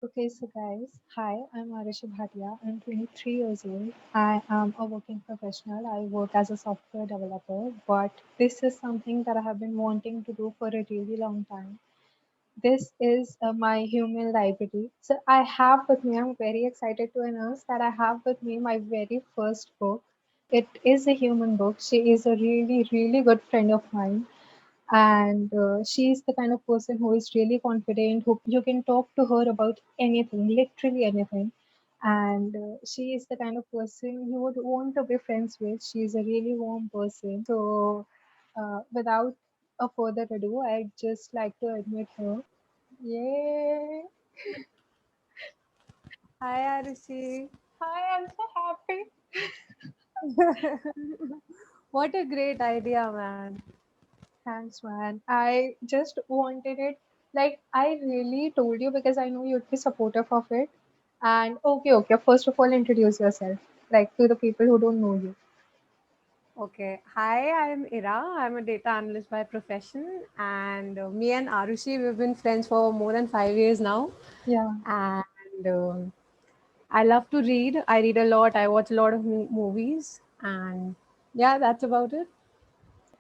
Okay, so guys, hi, I'm Arishi Bhatia. I'm 23 years old. I am a working professional. I work as a software developer, but this is something that I have been wanting to do for a really long time. This is my human library. So I have with me, I'm very excited to announce that I have with me my very first book. It is a human book. She is a really, really good friend of mine, and she's the kind of person who is really confident, who you can talk to her about anything, literally anything. And she is the kind of person you would want to be friends with. She's a really warm person. So without a further ado, I'd just like to admit her. Yay! Hi, Arushi. Hi, I'm so happy. What a great idea, man. Thanks, man. I just wanted it. Like, I really told you because I know you'd be supportive of it. And okay. First of all, introduce yourself, like to the people who don't know you. Okay. Hi, I'm Ira. I'm a data analyst by profession. And me and Arushi, we've been friends for more than 5 years now. Yeah. And I love to read. I read a lot. I watch a lot of movies. And yeah, that's about it.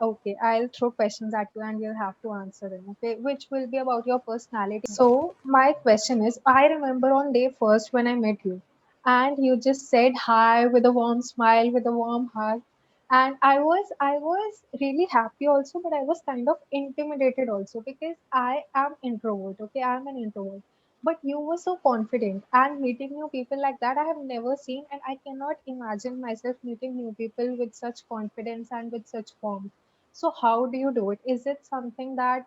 Okay. I'll throw questions at you and you'll have to answer them. Okay. Which will be about your personality. So, my question is I remember on day first when I met you, and you just said hi with a warm smile, with a warm hug. And I was really happy also, but I was kind of intimidated also because I am introvert. Okay, I'm an introvert. But you were so confident, and meeting new people like that I have never seen, and I cannot imagine myself meeting new people with such confidence and with such warmth. So how do you do it? Is it something that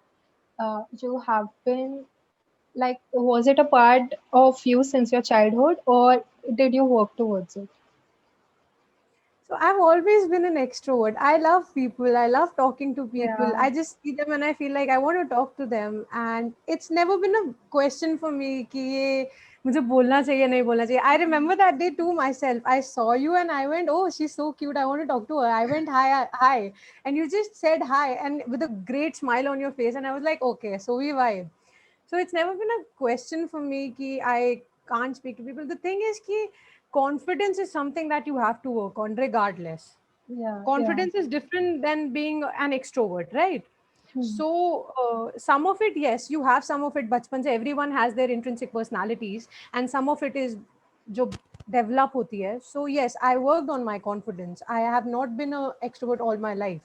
you have been like, was it a part of you since your childhood, or did you work towards it? So I've always been an extrovert. I love people. I love talking to people. Yeah, I just see them and I feel like I want to talk to them. And it's never been a question for me कि ये मुझे बोलना चाहिए नहीं बोलना चाहिए. I remember that day too myself. I saw you and I went, oh, she's so cute. I want to talk to her. I went hi, and you just said hi and with a great smile on your face. And I was like, okay, so we vibe. So it's never been a question for me ki I can't speak to people. The thing is ki confidence is something that you have to work on regardless. yeah, yeah. Confidence is different than being an extrovert, right? Hmm. So some of it, yes, you have some of it bachpan se. Everyone has their intrinsic personalities, and some of it is jo develop hoti hai. So yes, I worked on my confidence. I have not been an extrovert all my life.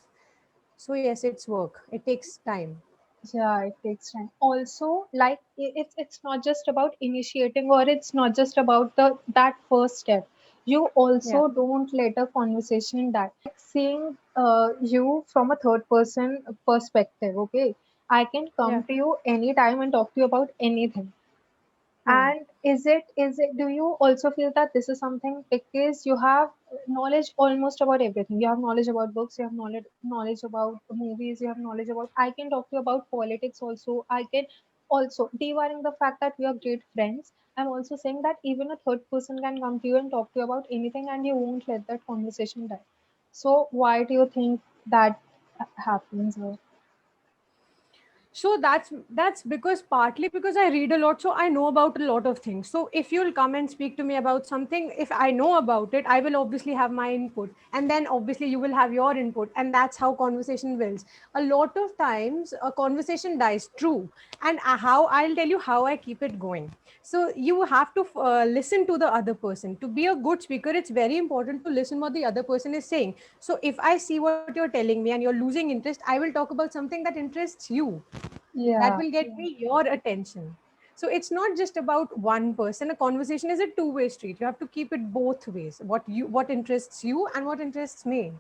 So yes, it's work. It takes time. Yeah, it takes time. Also, like it's not just about initiating, or it's not just about the that first step. You Yeah. also don't let a conversation die. Like seeing you from a third person perspective. Okay, I can Yeah. come to you anytime and talk to you about anything. Hmm. And is it, do you also feel that this is something because you have knowledge almost about everything? You have knowledge about books, you have knowledge about movies, you have knowledge about, I can talk to you about politics also. I can also, debarring the fact that we are great friends, I'm also saying that even a third person can come to you and talk to you about anything and you won't let that conversation die. So why do you think that happens? Or So that's because partly because I read a lot, so I know about a lot of things. So if you'll come and speak to me about something, if I know about it, I will obviously have my input, and then obviously you will have your input, and that's how conversation builds. A lot of times a conversation dies, true, and how I'll tell you how I keep it going. So you have to listen to the other person. To be a good speaker, it's very important to listen what the other person is saying. So if I see what you're telling me and you're losing interest, I will talk about something that interests you, that yeah, will get yeah. me your attention. So it's not just about one person. A conversation is a two-way street. You have to keep it both ways, what interests you and what interests me.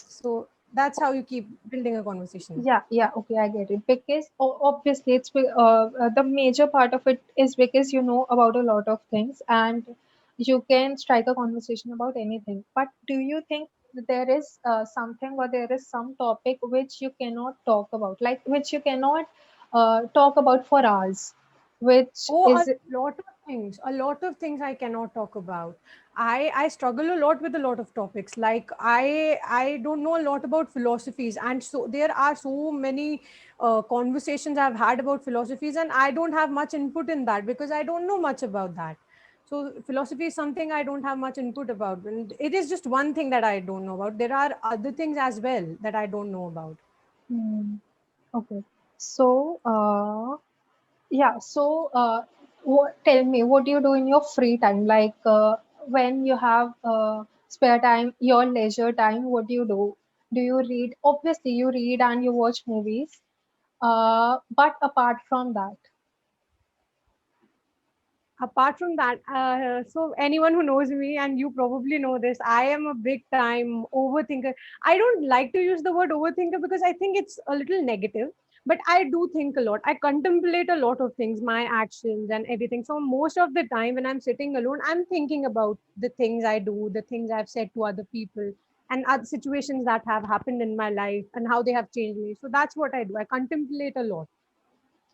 So that's how you keep building a conversation. Yeah, okay, I get it. Because obviously, the major part of it is because you know about a lot of things and you can strike a conversation about anything. But do you think that there is something, or there is some topic which you cannot talk about, like which you cannot talk about for hours? which Oh, is. a lot of things. A lot of things I cannot talk about. I struggle a lot with a lot of topics. Like I don't know a lot about philosophies, and so there are so many conversations I've had about philosophies, and I don't have much input in that because I don't know much about that. So philosophy is something I don't have much input about, and it is just one thing that I don't know about. There are other things as well that I don't know about. Hmm, okay. So, yeah. So, tell me, what do you do in your free time? Like, when you have spare time, your leisure time, what do you do? Do you read? Obviously, you read and you watch movies. But apart from that, Apart from that, so anyone who knows me, and you probably know this, I am a big time overthinker. I don't like to use the word overthinker because I think it's a little negative, but I do think a lot. I contemplate a lot of things, my actions and everything. So most of the time when I'm sitting alone, I'm thinking about the things I do, the things I've said to other people, and other situations that have happened in my life and how they have changed me. So that's what I do. I contemplate a lot.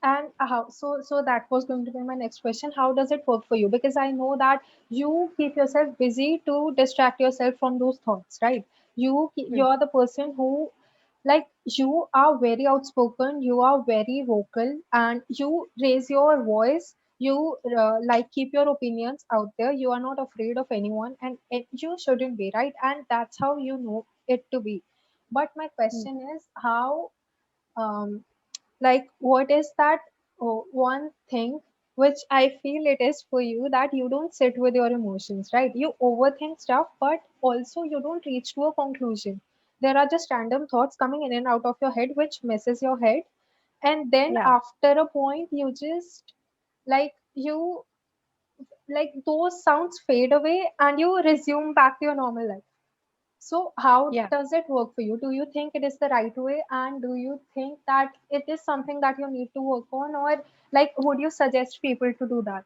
and how, so that was going to be my next question. How does it work for you? Because I know that you keep yourself busy to distract yourself from those thoughts, right? Hmm. You're the person who, like, you are very outspoken, you are very vocal, and you raise your voice. You like, keep your opinions out there. You are not afraid of anyone, and you shouldn't be, right? And that's how you know it to be. But my Hmm. question is, how, um, like, what is that one thing which I feel it is for you, that you don't sit with your emotions, right? You overthink stuff, but also you don't reach to a conclusion. There are just random thoughts coming in and out of your head which messes your head. And then Yeah, after a point, you just, like, you, like, those sounds fade away and you resume back to your normal life. So, how yeah. does it work for you? Do you think it is the right way? And do you think that it is something that you need to work on? Or, like, would you suggest people to do that?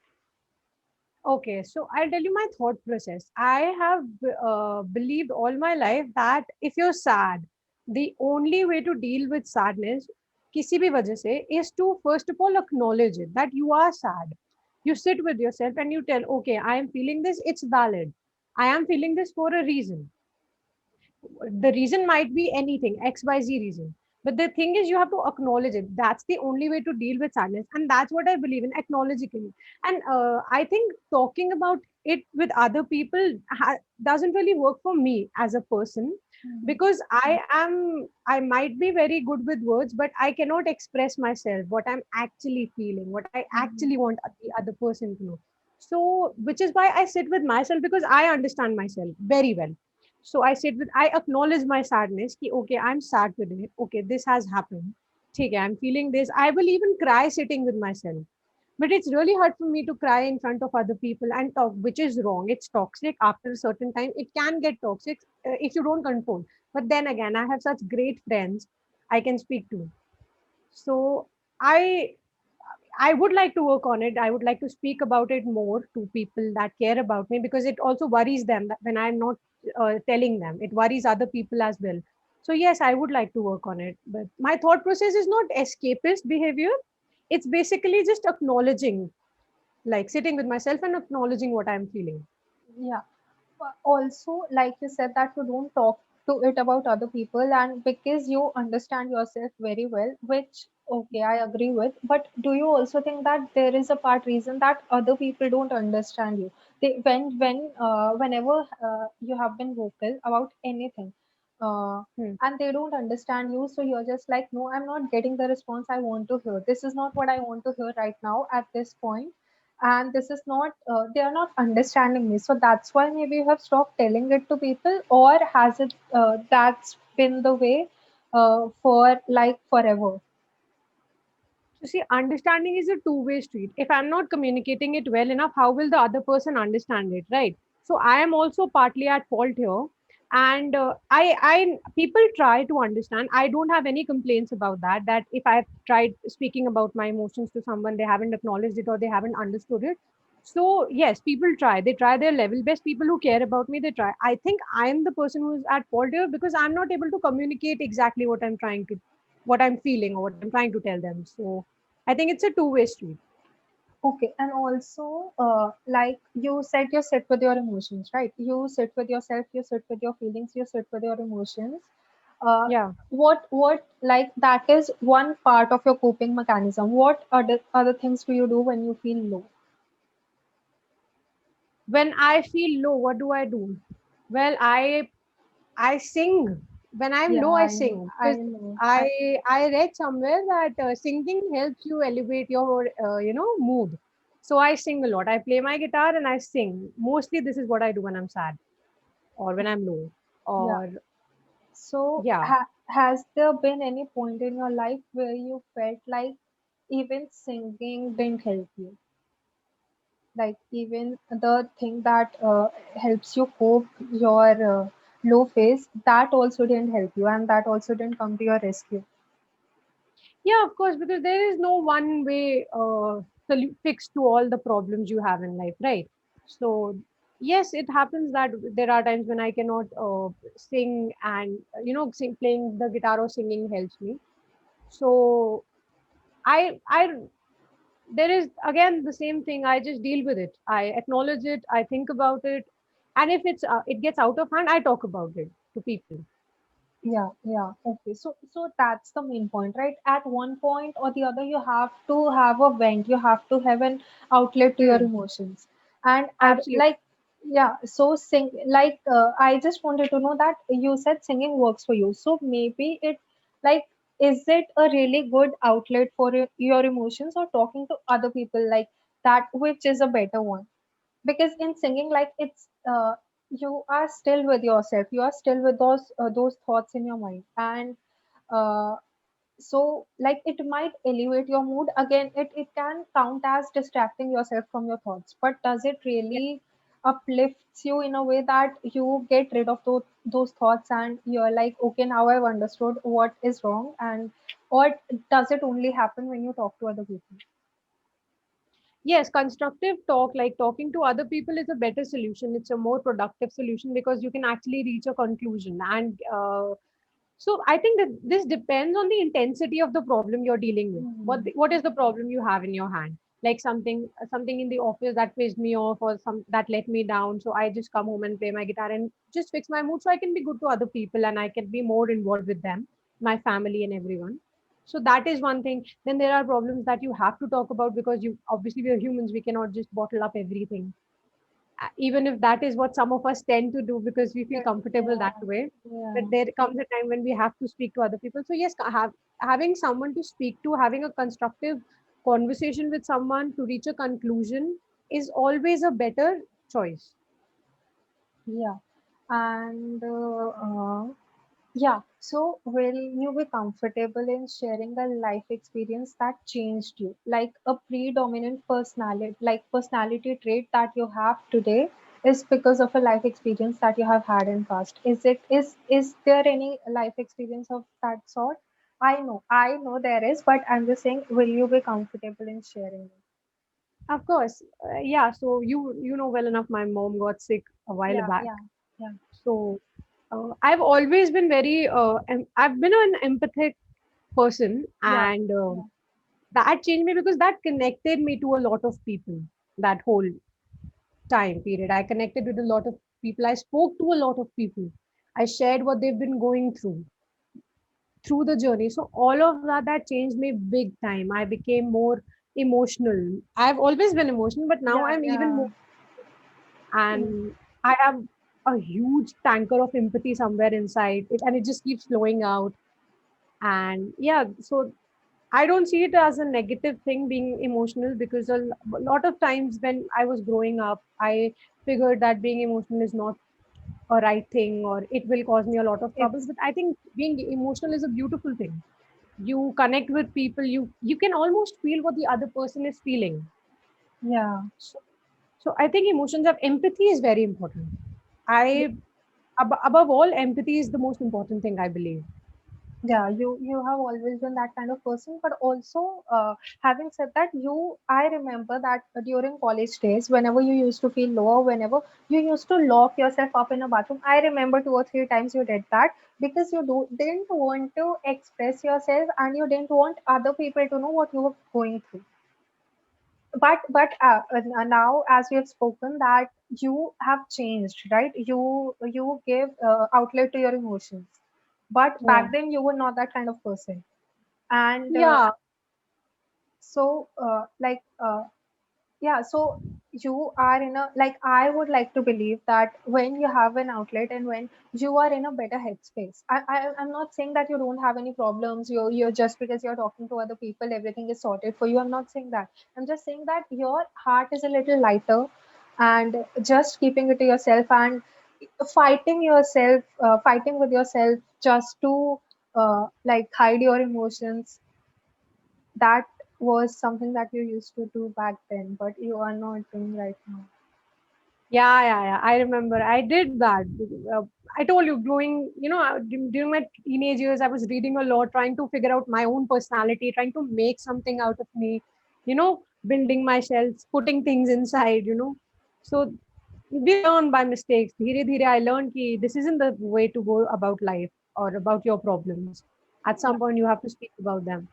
Okay, so I'll tell you my thought process. I have believed all my life that if you're sad, the only way to deal with sadness, किसी भी वजह से, is to first of all acknowledge it that you are sad. You sit with yourself and you tell, okay, I am feeling this. It's valid. I am feeling this for a reason. The reason might be anything, xyz reason, but the thing is you have to acknowledge it. That's the only way to deal with sadness, and that's what I believe in, acknowledging. And I think talking about it with other people doesn't really work for me as a person, Mhm. because I might be very good with words, but I cannot express myself, what I'm actually feeling, what I Mhm. actually want the other person to know. So which is why I sit with myself, because I understand myself very well. So I sit with, I acknowledge my sadness. Ki, okay, I'm sad today. Okay, this has happened. Okay, I'm feeling this. I will even cry sitting with myself. But it's really hard for me to cry in front of other people and talk, which is wrong. It's toxic. After a certain time, it can get toxic if you don't control. But then again, I have such great friends I can speak to. So I I would like to work on it. I would like to speak about it more to people that care about me, because it also worries them that when I'm not telling them. It worries other people as well. So, yes, I would like to work on it. But my thought process is not escapist behavior. It's basically just acknowledging, like sitting with myself and acknowledging what I'm feeling. Yeah. Also, like you said, that you don't talk to it about other people, and because you understand yourself very well, which, okay, I agree with. But do you also think that there is a part reason that other people don't understand you? Whenever you have been vocal about anything, uh, Hmm. and they don't understand you, so you're just like, no, I'm not getting the response I want to hear. This is not what I want to hear right now at this point, and this is not, they are not understanding me, so that's why maybe you have stopped telling it to people. Or has it, that's been the way for, like, forever? So, see, understanding is a two-way street. If I'm not communicating it well enough, how will the other person understand it, right? So, I am also partly at fault here. And people try to understand. I don't have any complaints about that. That if I've tried speaking about my emotions to someone, they haven't acknowledged it or they haven't understood it. So, yes, people try. They try their level best. People who care about me, they try. I think I'm the person who's at fault here because I'm not able to communicate exactly what I'm feeling or what I'm trying to tell them. So I think it's a two-way street. Okay, and also, like you said, you sit with your emotions, right? You sit with yourself, you sit with your feelings, you sit with your emotions. Uh, Yeah. like that is one part of your coping mechanism. What other things do you do when you feel low? When I feel low, what do I do? Well, I sing. When I'm Yeah, low, I sing I because know. I read somewhere that singing helps you elevate your mood. So I sing a lot. I play my guitar and I sing. Mostly, this is what I do when I'm sad or when I'm low. Yeah. Or So, yeah, has there been any point in your life where you felt like even singing didn't help you? Like even the thing that helps you cope your low phase, that also didn't help you, and that also didn't come to your rescue. yeah, of course, because there is no one way fix to all the problems you have in life, right? So yes, it happens that there are times when I cannot sing, and playing the guitar or singing helps me. So I there is again the same thing. I just deal with it. I acknowledge it. I think about it, and if it gets out of hand, I talk about it to people. Yeah, yeah. Okay. So that's the main point, right? At one point or the other, you have to have a vent. You have to have an outlet to your Hmm. emotions. And Absolutely. like, yeah. So sing like I just wanted to know that you said singing works for you. So maybe it like is it a really good outlet for your emotions or talking to other people like that, which is a better one? Because in singing like it's you are still with yourself, you are still with those thoughts in your mind, and uh, so like it might elevate your mood again. It can count as distracting yourself from your thoughts, but does it really uplifts you in a way that you get rid of those thoughts and you're like, okay, now I've understood what is wrong? And or does it only happen when you talk to other people? Yes, constructive talk, like talking to other people, is a better solution. It's a more productive solution because you can actually reach a conclusion. And so I think that this depends on the intensity of the problem you're dealing with. Hmm. What is the problem you have in your hand? Like something in the office that pissed me off, or some that let me down. So I just come home and play my guitar and just fix my mood so I can be good to other people and I can be more involved with them, my family and everyone. So that is one thing. Then there are problems that you have to talk about because you obviously we are humans, we cannot just bottle up everything. Even if that is what some of us tend to do because we feel comfortable Yeah, that way. yeah, But there comes a time when we have to speak to other people. So yes, having someone to speak to, having a constructive conversation with someone to reach a conclusion is always a better choice. yeah. And yeah, so will you be comfortable in sharing a life experience that changed you, like a predominant personality trait that you have today is because of a life experience that you have had in past? Is there any life experience of that sort? I know there is, but I'm just saying, will you be comfortable in sharing it? Of course, yeah. So you know well enough. My mom got sick a while Yeah, back. yeah, yeah, So I've always been very I've been an empathic person, yeah, and yeah, that changed me because that connected me to a lot of people. That whole time period, I connected with a lot of people. I spoke to a lot of people. I shared what they've been going through the journey. So all of that changed me big time. I became more emotional. I've always been emotional, but now yeah, I'm even yeah. more, and I have a huge tanker of empathy somewhere inside it, and it just keeps flowing out. And yeah, so I don't see it as a negative thing being emotional, because a lot of times when I was growing up, I figured that being emotional is not a right thing, or it will cause me a lot of troubles. It's But I think being emotional is a beautiful thing. You connect with people, you can almost feel what the other person is feeling. yeah. So, so I think emotions of empathy is very important. I above all, empathy is the most important thing, I believe. Yeah, you have always been that kind of person, but also having said that, I remember that during college days, whenever you used to feel low, whenever you used to lock yourself up in a bathroom, I remember 2 or 3 times you did that because didn't want to express yourself and you didn't want other people to know what you were going through. but now, as we have spoken, that you have changed, right? You give outlet to your emotions, but Yeah. back then you were not that kind of person. And Yeah. so yeah, so you are in a, like, I would like to believe that when you have an outlet and when you are in a better headspace, I'm not saying that you don't have any problems. You're just because you're talking to other people, everything is sorted for you. I'm not saying that. I'm just saying that your heart is a little lighter, and just keeping it to yourself and fighting with yourself just to like hide your emotions, that was something that you used to do back then, but you are not doing right now. Yeah, yeah, yeah. I remember. I did that. Uh, I told you, growing, during my teenage years, I was reading a lot, trying to figure out my own personality, trying to make something out of me, building my shells, putting things inside. So we learn by mistakes. Dheere dheere, I learned that this isn't the way to go about life or about your problems. At Yeah. some point, you have to speak about them.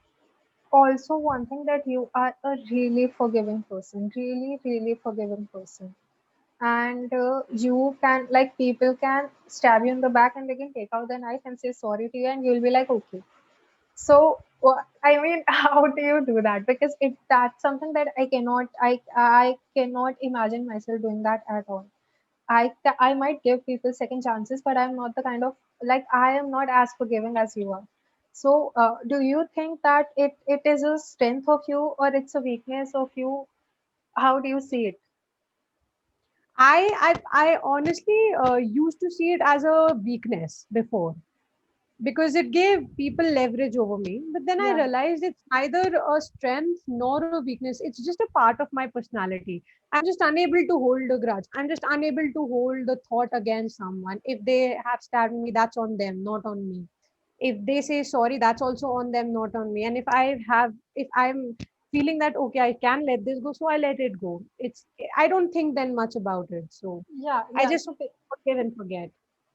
Also, one thing, that you are a really forgiving person, really, really forgiving person. And you can, like, people can stab you in the back and they can take out the knife and say sorry to you, and you'll be like, okay. So, I mean, how do you do that? Because that's something that I cannot imagine myself doing that at all. I might give people second chances, but I'm not the kind of, like, I am not as forgiving as you are. So, do you think that it is a strength of you or it's a weakness of you? How do you see it? I honestly used to see it as a weakness before because it gave people leverage over me. But then I Yeah, realized it's neither a strength nor a weakness. It's just a part of my personality. I'm just unable to hold a grudge. I'm just unable to hold the thought against someone. If they have stabbed me, that's on them, not on me. If they say sorry, that's also on them, not on me. And if I'm feeling that okay, I can let this go, so I let it go. I don't think then much about it. So yeah, I yeah. just So forgive and forget.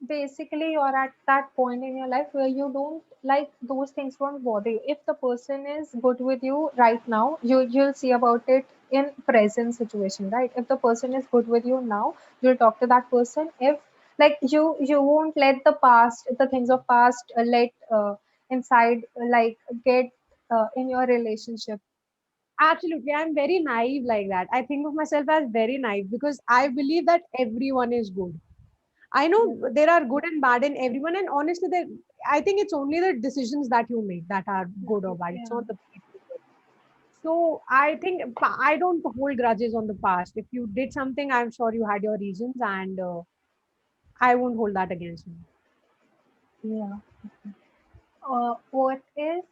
basically, you're at that point in your life where you don't, like, those things won't bother you. If the person is good with you right now, you'll see about it in present situation, right? If the person is good with you now, you'll talk to that person. If, like, you won't let the things of past let inside, like, get in your relationship. Absolutely. I'm very naive like that. I think of myself as very naive because I believe that everyone is good. I Yeah, know there are good and bad in everyone, and honestly, I think it's only the decisions that you make that are good or bad. It's yeah. not the people. So I think I don't hold grudges on the past. If you did something, I'm sure you had your reasons, and I won't hold that against you. Yeah. What is,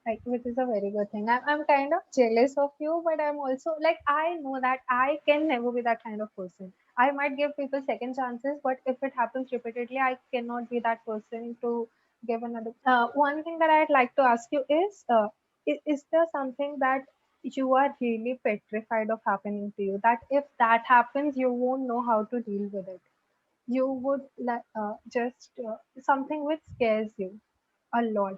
like, which is a very good thing. I'm kind of jealous of you, but I'm also, like, I know that I can never be that kind of person. I might give people second chances, but if it happens repeatedly, I cannot be that person to give another. One thing that I'd like to ask you is there something that you are really petrified of happening to you? That if that happens, you won't know how to deal with it. You would like just something which scares you a lot.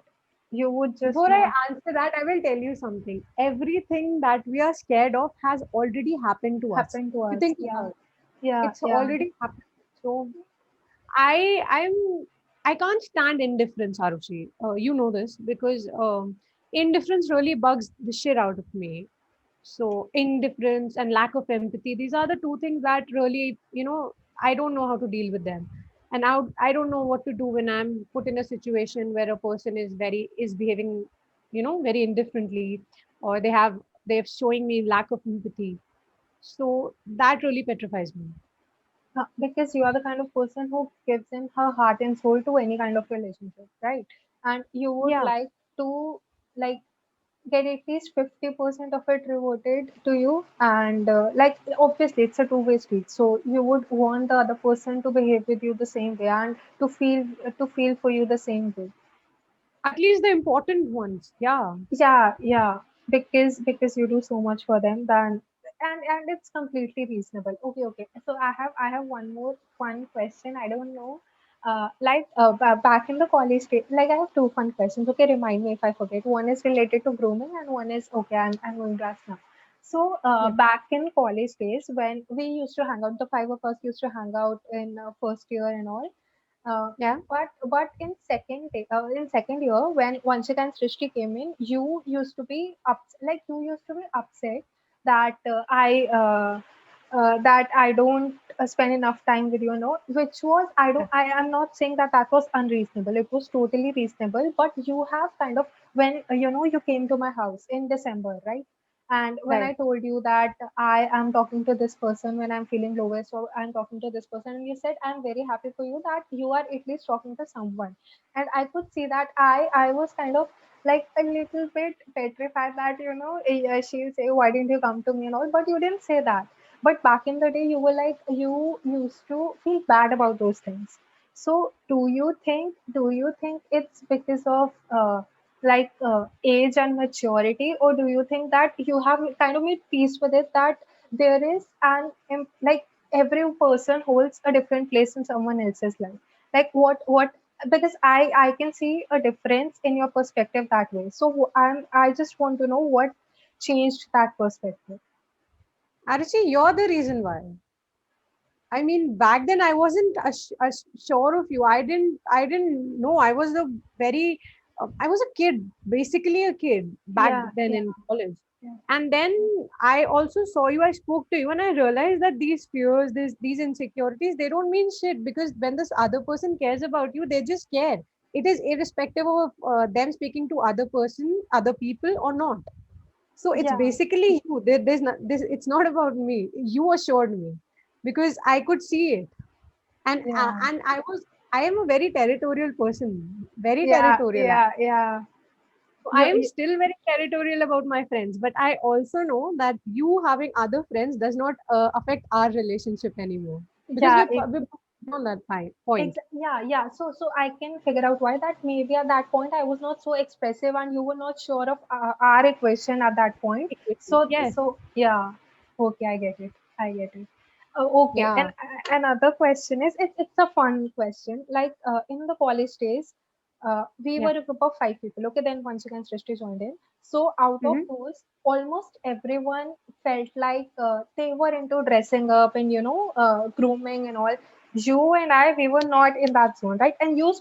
You would just Before I not answer that, I will tell you something. Everything that we are scared of has already happened to us. happen to If you us. think Yeah, about it, yeah, it's yeah. already happened. So I can't stand indifference, Arushi. You know this because indifference really bugs the shit out of me. So indifference and lack of empathy, these are the two things that really, I don't know how to deal with them. And I don't know what to do when I'm put in a situation where a person is behaving, very indifferently, or they're showing me lack of empathy. So that really petrifies me. Because you are the kind of person who gives in her heart and soul to any kind of relationship, right? And you would Yeah. like to, like, get at least 50% of it reverted to you, and like, obviously it's a two-way street, so you would want the other person to behave with you the same way and to feel for you the same way. At least the important ones. Yeah. Yeah, yeah, because you do so much for them, then, and it's completely reasonable. Okay, okay. So I have one more fun question. I don't know. Like, back in the college state, like, I have two fun questions. Okay, remind me if I forget. One is related to grooming, and one is, okay, I'm going to ask now. So Yeah. back in college days, when we used to hang out, the five of us used to hang out in first year and all. Yeah. But in second year, when Vanshika and Srishti came in, you used to be upset that that I don't spend enough time with you, which was I am not saying that that was unreasonable. It was totally reasonable, but you have kind of when you came to my house in December, right? And when Right. I told you that I am talking to this person when I'm feeling lowest, or I'm talking to this person, and you said I'm very happy for you that you are at least talking to someone, and I could see that I was kind of like a little bit petrified that she'll say why didn't you come to me and all, but you didn't say that. But back in the day, you were like you used to feel bad about those things. So do you think it's because of age and maturity, or do you think that you have kind of made peace with it, that there is like every person holds a different place in someone else's life? Like what because I can see a difference in your perspective that way. So I just want to know what changed that perspective. Actually, you're the reason why. I mean, back then I wasn't sure of you. I didn't know. I was the very, I was a kid, basically a kid back Yeah, then yeah, in college. yeah, And then I also saw you, I spoke to you, and I realized that these fears, these insecurities, they don't mean shit, because when this other person cares about you, they just care. It is irrespective of them speaking to other people or not. So it's yeah, basically you. There's not this. It's not about me. You assured me because I could see it, yeah, and I was. I am a very territorial person. Very yeah, territorial. yeah, yeah. So I am You, still very territorial about my friends, but I also know that you having other friends does not affect our relationship anymore, because yeah, we're on that point. Yeah, yeah. So I can figure out why that maybe at that point I was not so expressive and you were not sure of our equation at that point. Yes. So yeah, okay, I get it. I get it. Okay, and Yeah. another question is it's a fun question. Like in the college days, we Yeah. were a group of five people. Okay, then once again Srishti joined in. So out of Hmm. those, almost everyone felt like they were into dressing up and grooming and all. You and I, we were not in that zone, right? And you were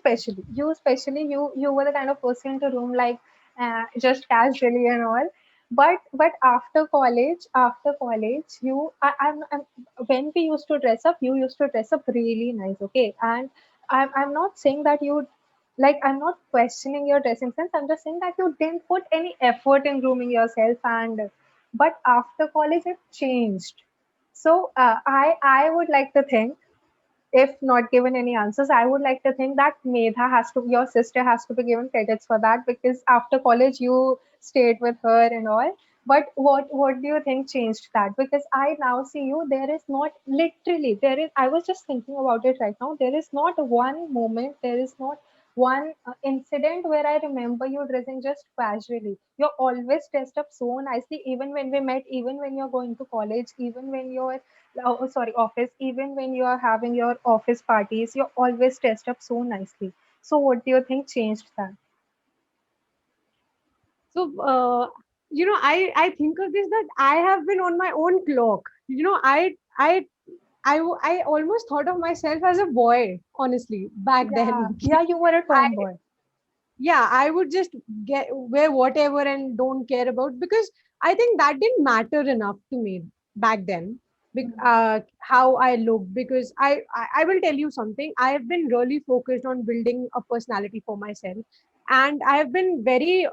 the kind of person into room like just casually and all. But after college, when we used to dress up, you used to dress up really nice, okay? And I'm not saying that you like I'm not questioning your dressing sense. I'm just saying that you didn't put any effort in grooming yourself, and but after college it changed. So I would like to think, if not given any answers, I would like to think that your sister has to be given credits for that, because after college you stayed with her and all. But what do you think changed that? Because I now see you, there is not literally, there is, I was just thinking about it right now, there is not one moment, there is not one incident where I remember you dressing just casually. You're always dressed up so nicely, even when we met, even when you're going to college, even when you're office, even when you are having your office parties, you're always dressed up so nicely. So what do you think changed that? So, I think of this, that I have been on my own clock. I almost thought of myself as a boy, honestly, back Yeah, then. yeah, you were a I tomboy. Yeah, I would just get wear whatever and don't care about, because I think that didn't matter enough to me back then. How I look, because I will tell you something. I have been really focused on building a personality for myself, and I have been very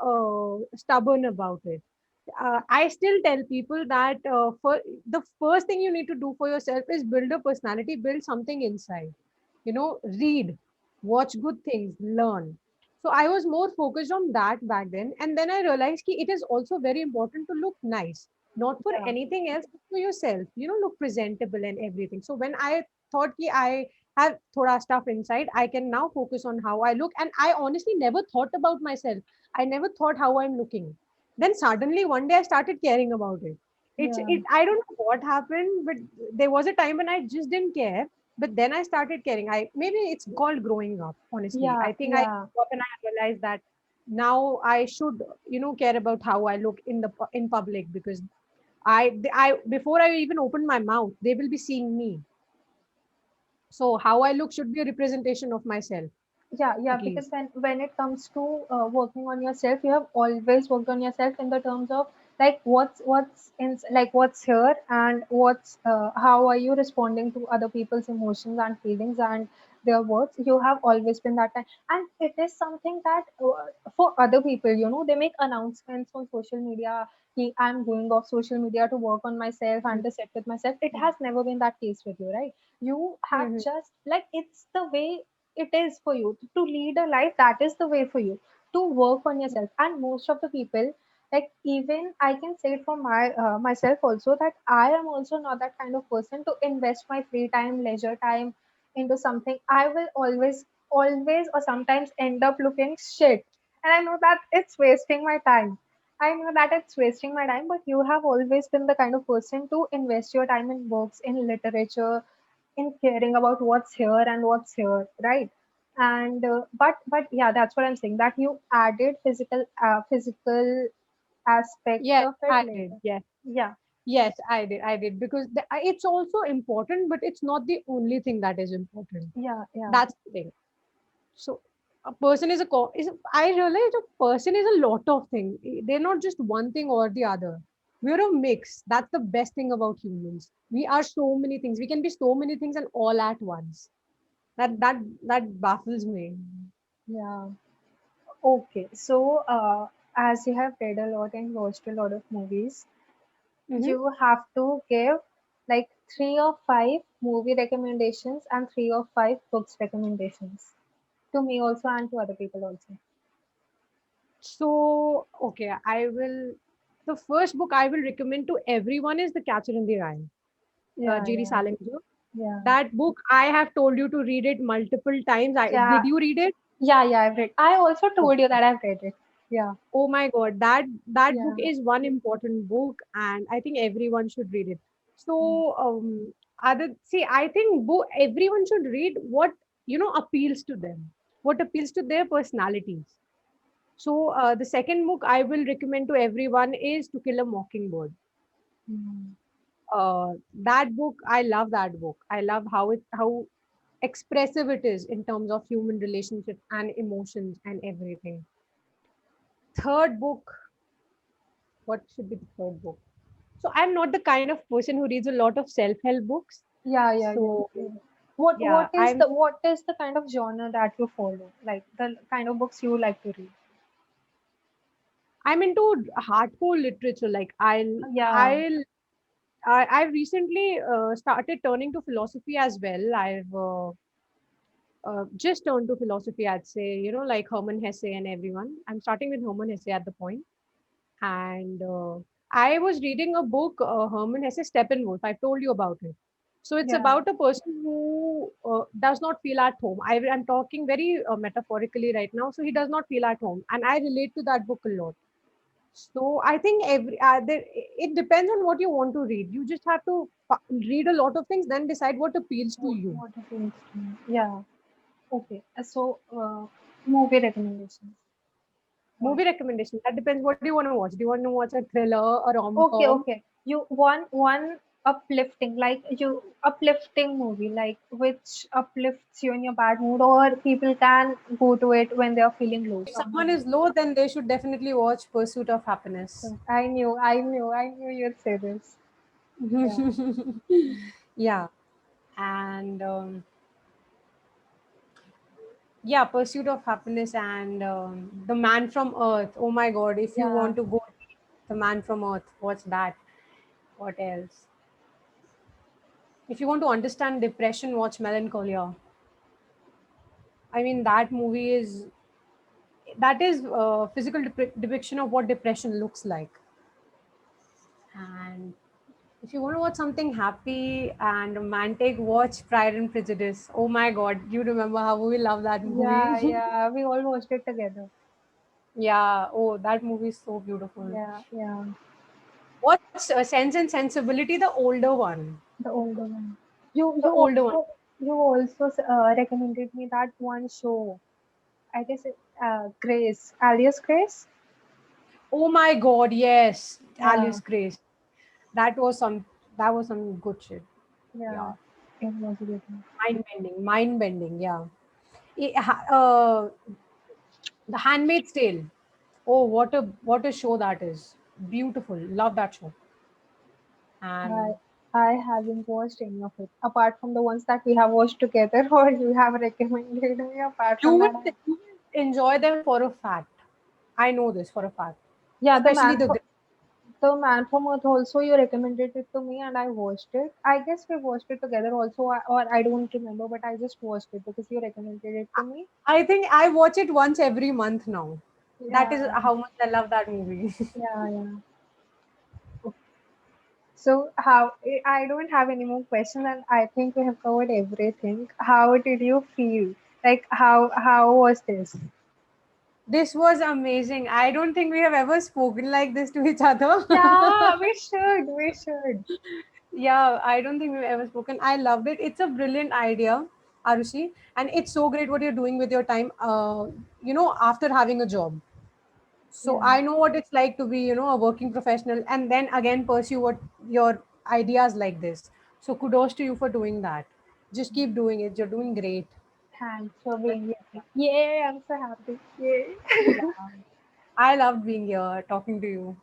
stubborn about it. I still tell people that for the first thing you need to do for yourself is build a personality, build something inside. Read, watch good things, learn. So I was more focused on that back then, and then I realized that it is also very important to look nice, not for Yeah, anything else, but for yourself. Look presentable and everything. So when I thought that I have thoda stuff inside, I can now focus on how I look, and I honestly never thought about myself. I never thought how I'm looking. Then suddenly one day I started caring about it. yeah, I don't know what happened, but there was a time when I just didn't care. But then I started caring. I Maybe it's called growing up, honestly. yeah, I think I yeah, grew up and I realized that now I should care about how I look in public, because I before I even open my mouth, they will be seeing me. So how I look should be a representation of myself, Yeah, at because least. when it comes to working on yourself, you have always worked on yourself in the terms of like what's in, like what's here, and what's how are you responding to other people's emotions and feelings and their words. You have always been that time, and it is something that for other people, they make announcements on social media. I'm going off social media to work on myself and to sit with myself. It has never been that case with you, right? You have Mm-hmm. just like, it's the way it is for you to lead a life. That is the way for you to work on yourself. And most of the people, like, even I can say it for myself also, that I am also not that kind of person to invest my free time, leisure time into something. I will always or sometimes end up looking shit, and I know that it's wasting my time. I know that it's wasting my time, but you have always been the kind of person to invest your time in books, in literature, in caring about what's here and what's here, right? And but yeah, that's what I'm saying, that you added physical aspects Yes, of it I did. later. Yes. Yeah, Yes, I did. I did because it's also important, but it's not the only thing that is important. yeah, yeah, That's the thing. So a person is I realize a person is a lot of things. They're not just one thing or the other. We're a mix. That's the best thing about humans. We are so many things. We can be so many things and all at once. That baffles me. yeah. Okay, so as you have read a lot and watched a lot of movies, Hmm. you have to give like 3 or 5 movie recommendations and 3 or 5 books recommendations to me also and to other people also. So okay, I will. The first book I will recommend to everyone is The Catcher in the Rye, Yeah, J.D. yeah, Salinger. yeah, That book I have told you to read it multiple times. yeah. Did you read it? Yeah, I've read. I also told you Okay. that I've read it. Yeah, Oh my God, that book yeah. is one important book, and I think everyone should read it. So, other see, I think everyone should read what appeals to them, what appeals to their personalities. So, the second book I will recommend to everyone is To Kill a Mockingbird. Mm. That book, I love that book. I love how expressive it is in terms of human relationships and emotions and everything. Third book, what should be the third book? So I'm not the kind of person who reads a lot of self-help books. Yeah. So What yeah, what is the kind of genre that you follow? Like the kind of books you like to read? I'm into hardcore literature. Like Yeah, I'll I recently started turning to philosophy as well. I've just turned to philosophy. I'd say like Hermann Hesse and everyone. I'm starting with Hermann Hesse at the point, and I was reading a book, Hermann Hesse Steppenwolf. I told you about it. So it's yeah. about a person who does not feel at home. I'm talking very metaphorically right now. So he does not feel at home, and I relate to that book a lot. So I think it depends on what you want to read. You just have to read a lot of things, then decide what appeals to you. What appeals to me? Yeah. Okay. So movie recommendations. Movie recommendation, that depends. What do you want to watch? Do you want to watch a thriller, a rom Okay, com? okay. You one uplifting, like you uplifting movie, like which uplifts you in your bad mood, or people can go to it when they are feeling low. If someone is low, then they should definitely watch Pursuit of Happiness. So I knew you'd say this. Yeah, Yeah, and yeah, Pursuit of Happiness and The Man from Earth. Oh my God! If you yeah, want to go, The Man from Earth, watch that. What else? If you want to understand depression, watch Melancholia. I mean, that is physical depiction of what depression looks like. And if you want to watch something happy and romantic, watch Pride and Prejudice. Oh my God, you remember how we love that movie? yeah. We all watched it together. Yeah. Oh, that movie is so beautiful. Yeah, yeah. Watch Sense and Sensibility, the older one. The older one. You The you older one. also you also recommended me that one show. I guess Grace, Alias Grace. Oh my God, yes, Yeah, Alice Grace. That was some that was some good shit. Yeah, Yeah. it was a good one. Mind bending. Mind bending. Yeah. The Handmaid's Tale. Oh, what a show that is. Beautiful. Love that show. I And I haven't watched any of it apart from the ones that we have watched together or you have recommended me. Apart you from will that, you will enjoy them for a fact. I know this for a fact. yeah, Especially the The Man from Earth also you recommended it to me and I watched it. I guess we watched it together also, or I don't remember, but I just watched it because you recommended it to me. I think I watch it once every month now. That is Yeah, how much I love that movie. yeah, yeah. Okay. So how I don't have any more questions, and I think we have covered everything. How did you feel? Like how was this? This was amazing. I don't think we have ever spoken like this to each other. Yeah, we should. We should. Yeah, I don't think we've ever spoken. I loved it. It's a brilliant idea, Arushi, and it's so great what you're doing with your time. After having a job. So Yeah, I know what it's like to be, a working professional, and then again pursue what your ideas like this. So kudos to you for doing that. Just keep doing it. You're doing great. thanks for being here. Yay, I'm so happy. Yay. Yeah. I loved being here talking to you.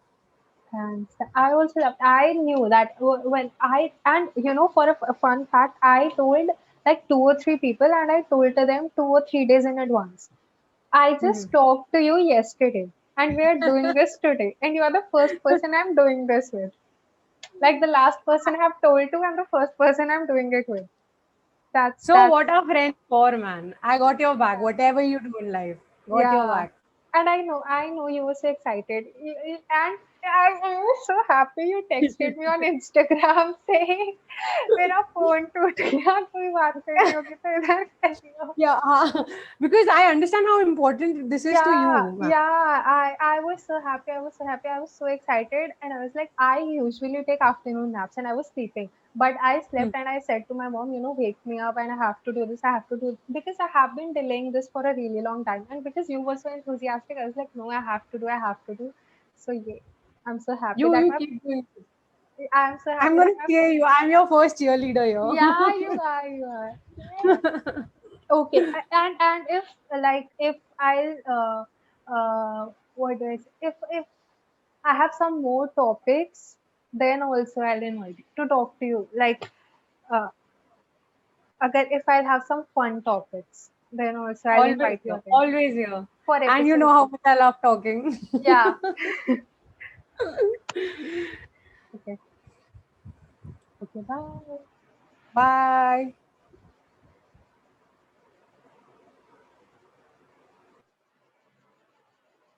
Thanks. I also loved. I knew that when I and for a fun fact, I told like two or three people, and I told to them 2 or 3 days in advance. I Mhm. just talked to you yesterday, and we are doing this today, and you are the first person I'm doing this with. Like the last person I have told to, and the first person I'm doing it with. So That's what are friends for, man? I got your back. Whatever you do in life, got your yeah. back. And I know you were so excited. And I was so happy you texted me on Instagram saying मेरा phone टूट गया कोई बात करनी होगी तो इधर करियो. Yeah, because I understand how important this is to Yeah, you, man. yeah. I was so happy. I was so happy. I was so excited, and I was like, I usually take afternoon naps, and I was sleeping, but I Hmm. slept, and I said to my mom, wake me up, and I have to do this. I have to do because I have been delaying this for a really long time, and because you were so enthusiastic, I was like, no, I have to do. I have to do. So yeah, I'm so happy that You my keep doing it. I'm so I'm happy that gonna my cheer you. I'm your first cheerleader yeah, here. you are, you are. Okay, and if like if I'll what do I say? If I have some more topics, then also I'll invite you to talk to you. Like uh, again, if I'll have some fun topics, then also I'll Always invite you here. again Always here. for And you know episode how two. much I love talking. Yeah. Okay. Okay. Bye. Bye.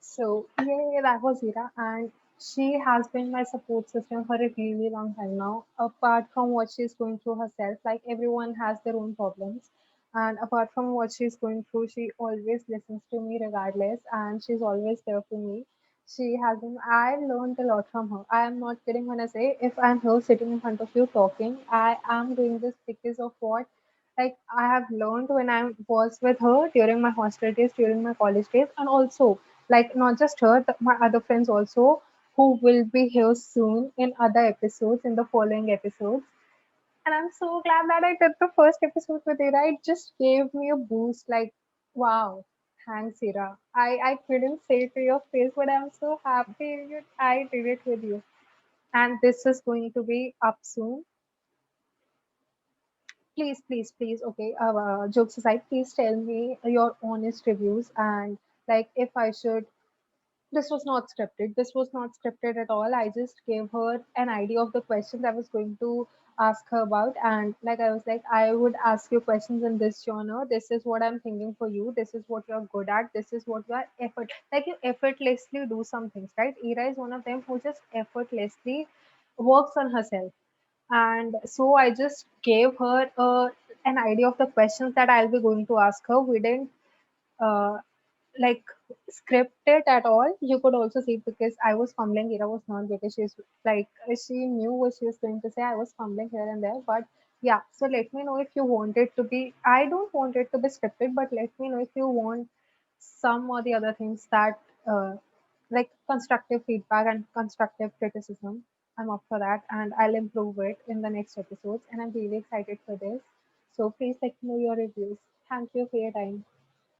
So yeah, that was Ira, and she has been my support system for a really long time now. Apart from what she's going through herself, like everyone has their own problems, and apart from what she's going through, she always listens to me regardless, and she's always there for me. She has been. I learned a lot from her. I am not kidding when I say if I'm here sitting in front of you talking, I am doing this because of what like I have learned when I was with her during my hostel days, during my college days, and also like not just her, my other friends also who will be here soon in other episodes, in the following episodes. And I'm so glad that I did the first episode with Ira. It just gave me a boost. Like, wow, thanks, Ira. I couldn't say it to your face, but I'm so happy I did it with you. And this is going to be up soon. Please, please, please. Okay, jokes aside, please tell me your honest reviews and like if I should. This was not scripted. This was not scripted at all. I just gave her an idea of the questions I was going to ask her about, and like I was like, I would ask you questions in this genre. This is what I'm thinking for you. This is what you're good at. This is what you are effort. Like you effortlessly do some things, right? Ira is one of them who just effortlessly works on herself and so I just gave her an idea of the questions that I'll be going to ask her. We didn't uh, like script it at all. You could also see because I was fumbling. Ira was not because she's like she knew what she was going to say. I was fumbling here and there, but yeah. So let me know if you want it to be. I don't want it to be scripted, but let me know if you want some or the other things that like constructive feedback and constructive criticism. I'm up for that and I'll improve it in the next episodes. And I'm really excited for this. So please let me know your reviews. Thank you for your time.